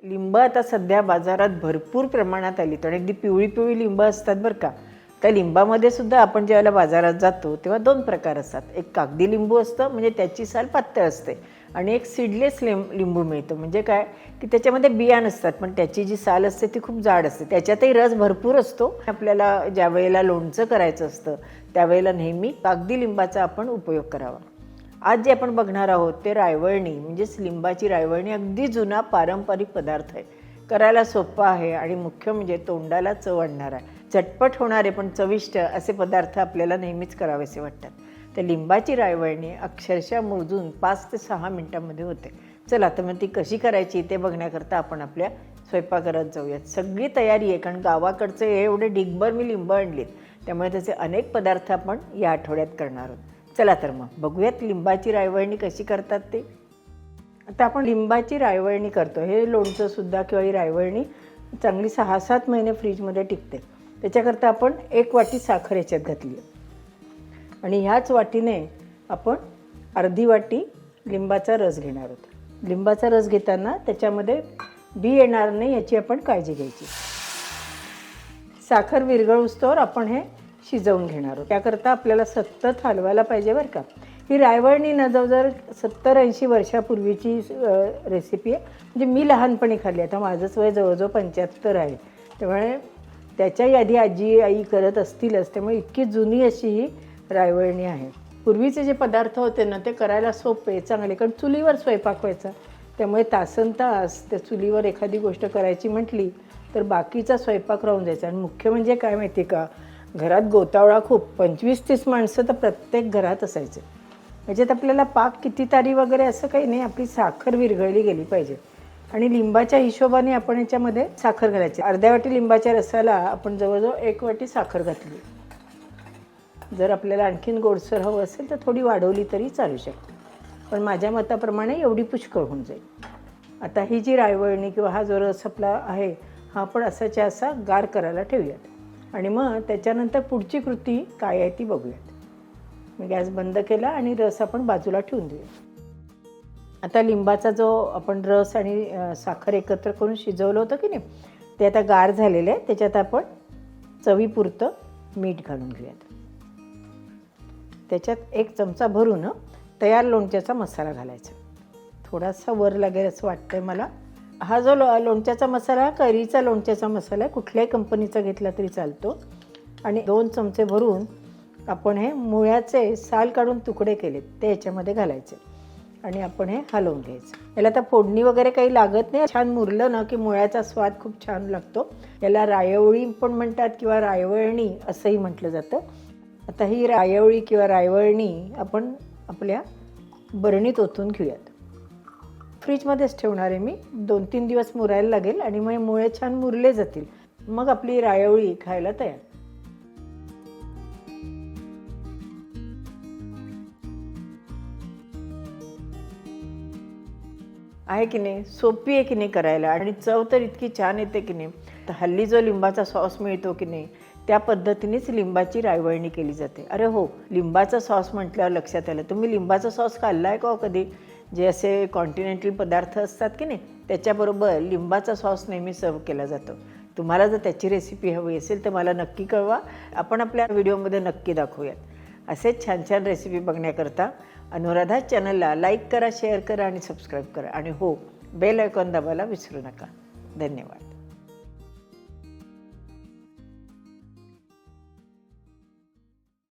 लिंब आता सध्या बाजारात भरपूर प्रमाणात आलीत आणि अगदी पिवळी पिवळी लिंब असतात बरं का. त्या लिंबामध्ये सुद्धा आपण ज्यावेळेला बाजारात जातो तेव्हा दोन प्रकार असतात. एक कागदी लिंबू असतं, म्हणजे त्याची साल पातळ असते, आणि एक सीडलेस लिंबू मिळतं. म्हणजे काय की त्याच्यामध्ये बिया नसतात, पण त्याची जी साल असते ती खूप जाड असते, त्याच्यातही रस भरपूर असतो. आपल्याला ज्या वेळेला लोणचं करायचं असतं त्यावेळेला नेहमी कागदी लिंबाचा आपण उपयोग करावा. आज जे आपण बघणार आहोत ते रायवळणी, म्हणजेच लिंबाची रायवळणी. अगदी जुना पारंपरिक पदार्थ आहे, करायला सोपा आहे आणि मुख्य म्हणजे तोंडाला चव आणणारा आहे. झटपट होणारे पण चविष्ट असे पदार्थ आपल्याला नेहमीच करावेसे वाटतात. तर लिंबाची रायवळणी अक्षरशः मोजून 5 ते 6 मिनिटांमध्ये होते. चला तर मग ती कशी करायची ते बघण्याकरता आपण आपल्या स्वयंपाकघरात जाऊयात. सगळी तयारी आहे, कारण गावाकडचे एवढे ढिगभर मी लिंब आणलीत, त्यामुळे त्याचे अनेक पदार्थ आपण या आठवड्यात करणार आहोत. चला तर मग बघूयात लिंबाची रायवळणी कशी करतात ते. आता आपण लिंबाची रायवळणी करतो. हे लोणचंसुद्धा किंवा ही रायवळणी चांगली 6-7 महिने फ्रीजमध्ये टिकते. त्याच्याकरता आपण 1 वाटी साखर याच्यात घातली आहे, आणि ह्याच वाटीने आपण अर्धी वाटी लिंबाचा रस घेणार आहोत. लिंबाचा रस घेताना त्याच्यामध्ये बी येणार नाही याची आपण काळजी घ्यायची. साखर विरघळूस्तोवर आपण हे शिजवून घेणार आहोत. त्याकरता आपल्याला सतत हलवायला पाहिजे बरं का. ही रायवळणी न जवळजवळ 70-80 वर्षापूर्वीची रेसिपी आहे. म्हणजे मी लहानपणी खाल्ली. आता माझंच वय जवळजवळ 75 आहे, त्यामुळे त्याच्याही आधी आजी आई करत असतीलच, त्यामुळे इतकी जुनी अशी ही रायवळणी आहे. पूर्वीचे जे पदार्थ होते ना ते करायला सोपे चांगले, कारण चुलीवर स्वयंपाक व्हायचा, त्यामुळे तासनतास त्या चुलीवर एखादी गोष्ट करायची म्हटली तर बाकीचा स्वयंपाक राहून जायचा. आणि मुख्य म्हणजे काय माहिती का, घरात गोतावळा खूप, 25-30 माणसं तर प्रत्येक घरात असायचे. याच्यात आपल्याला पाक किती तारी वगैरे असं काही नाही, आपली साखर विरघळली गेली पाहिजे. आणि लिंबाच्या हिशोबाने आपण याच्यामध्ये साखर घालायची. अर्ध्या वाटी लिंबाच्या रसाला आपण जवळजवळ 1 वाटी साखर घातली. जर आपल्याला आणखीन गोडसर हवं असेल तर थोडी वाढवली तरी चालू शकते, पण माझ्या मताप्रमाणे एवढी पुष्कळ होऊन जाईल. आता ही जी रायवळणी किंवा हा जो रस आपला आहे हा आपण असाच्या असा गार करायला ठेवूयात, आणि मग त्याच्यानंतर पुढची कृती काय आहे ती बघूयात. मी गॅस बंद केला आणि रस आपण बाजूला ठेवून देऊया. आता लिंबाचा जो आपण रस आणि साखर एकत्र करून शिजवलं होतं की नाही, ते आता गार झालेलं आहे. त्याच्यात आपण चवीपुरतं मीठ घालून घेऊयात. त्याच्यात 1 चमचा भरून तयार लोणच्याचा मसाला घालायचा. थोडासा वर लागेल असं वाटतं आहे मला. हा जो लोणच्याचा मसाला कैरीचा लोणच्याचा मसाला आहे, कुठल्याही कंपनीचा घेतला तरी चालतो. आणि 2 चमचे भरून आपण हे मुळ्याचे साल काढून तुकडे केलेत ते याच्यामध्ये घालायचे, आणि आपण हे हलवून घ्यायचं. याला आता फोडणी वगैरे काही लागत नाही. छान मुरलं ना की मुळ्याचा स्वाद खूप छान लागतो. याला रायवळी पण म्हणतात किंवा रायवळणी असंही म्हटलं जातं. आता ही रायवळी किंवा रायवळणी आपण आपल्या बरणीत ओतून घेऊयात. फ्रीजमध्येच ठेवणार आहे मी. 2-3 दिवस मुरायला लागेल आणि मग मुळे छान मुरले जातील. मग आपली रायवळी खायला तयार आहे की नाही. सोपी आहे की नाही करायला, आणि चव तर इतकी छान येते की नाही. तर हल्ली जो लिंबाचा सॉस मिळतो की नाही, त्या पद्धतीनेच लिंबाची रायवळणी केली जाते. अरे हो, लिंबाचा सॉस म्हटल्यावर लक्षात आलं, तुम्ही लिंबाचा सॉस खाल्ला आहे का कधी? जे असे कॉन्टिनेंटल पदार्थ असतात की नाही त्याच्याबरोबर लिंबाचा सॉस नेहमी सर्व केला जातो. तुम्हाला जर त्याची रेसिपी हवी असेल तर मला नक्की कळवा, आपण आपल्या व्हिडिओमध्ये नक्की दाखवूयात. असेच छान छान रेसिपी बघण्याकरता अनुराधा चॅनलला लाईक करा, शेअर करा आणि सबस्क्राईब करा. आणि हो, बेल आयकॉन दाबायला विसरू नका. धन्यवाद.